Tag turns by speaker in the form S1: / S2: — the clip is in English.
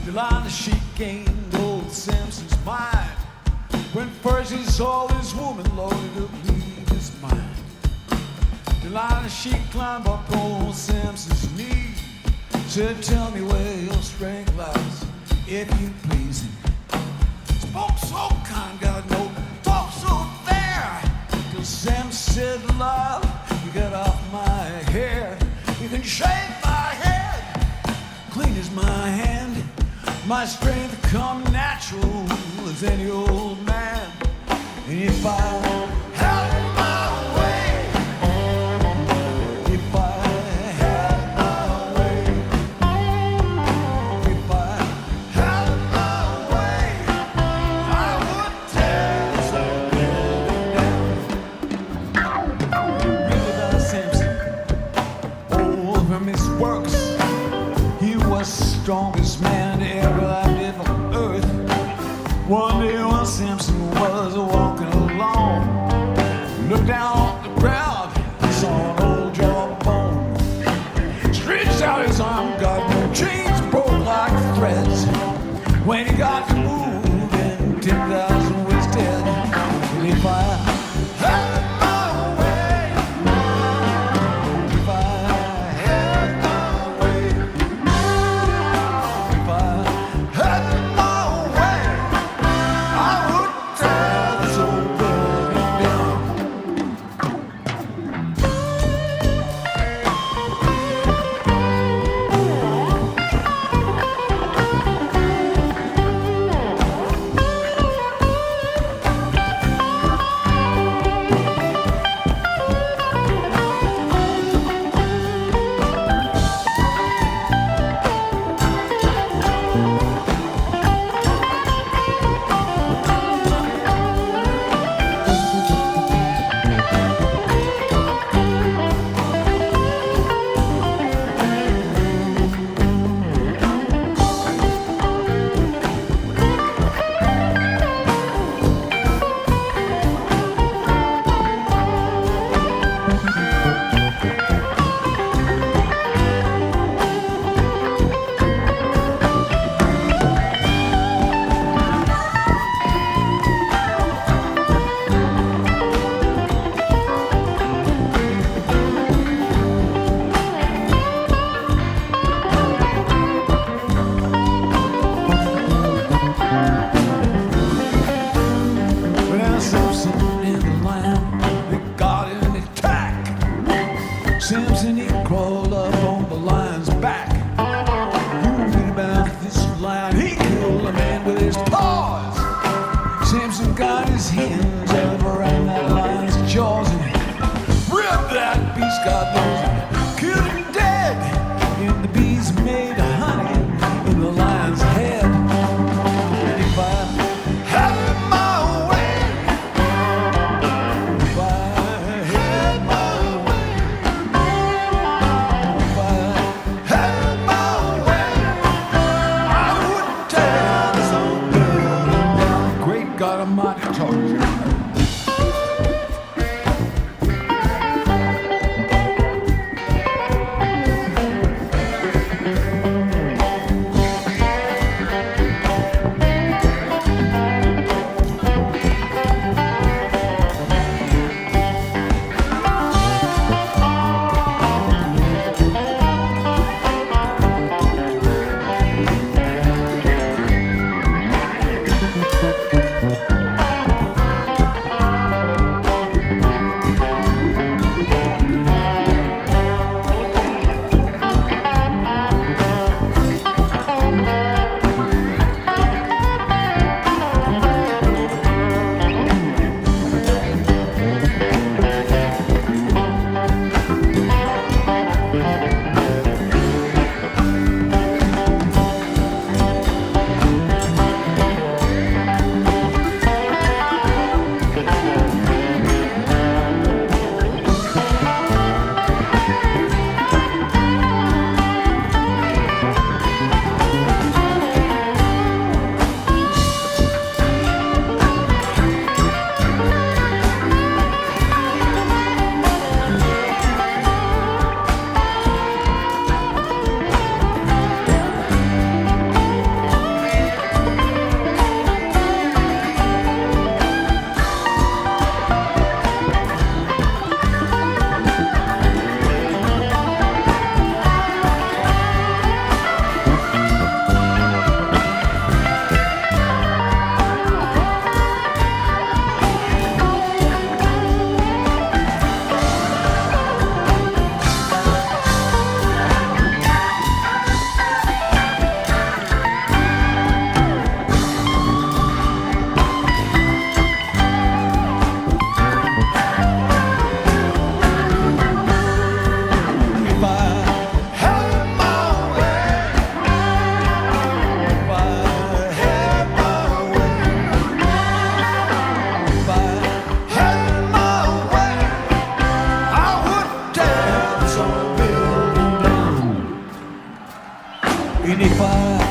S1: Delilah, she gained old Samson's mind when first he saw this woman loaded to bleed his mind. Delilah, she climbed up on Samson's knee, said, tell me where your strength lies, if you please. Spoke so kind, God, no, talk so fair, till Sam said, love, you get off my hair. You can shave my head, clean as my hand. My strength come natural as any old man. And if I had my way, if I had my way, if I had my way, I would tear this whole building down. Read about Samson, oh, from his works, he was strongest man ever lived on earth. One day when Samson was walking along, looked down on the ground, saw an old jawbone. Stretched out his arm, got no chains, broke like threads. When he got to moving, 10,000 was dead. And if I had my way, if I had my way, if I had my way, I would tear this old building down. Samson and Delilah, they got in an attack. Samson, he crawled up on the lion's back. You read about this lion, he killed a man with his paws. Samson got his hands up around that lion's jaws and ripped that beast, God knows it, killed him dead. And the bees made honey in the lion's head. And if I had my way, if I had my way, if I had my way, I would tear this old building down. Great God Almighty, talk to me. And if I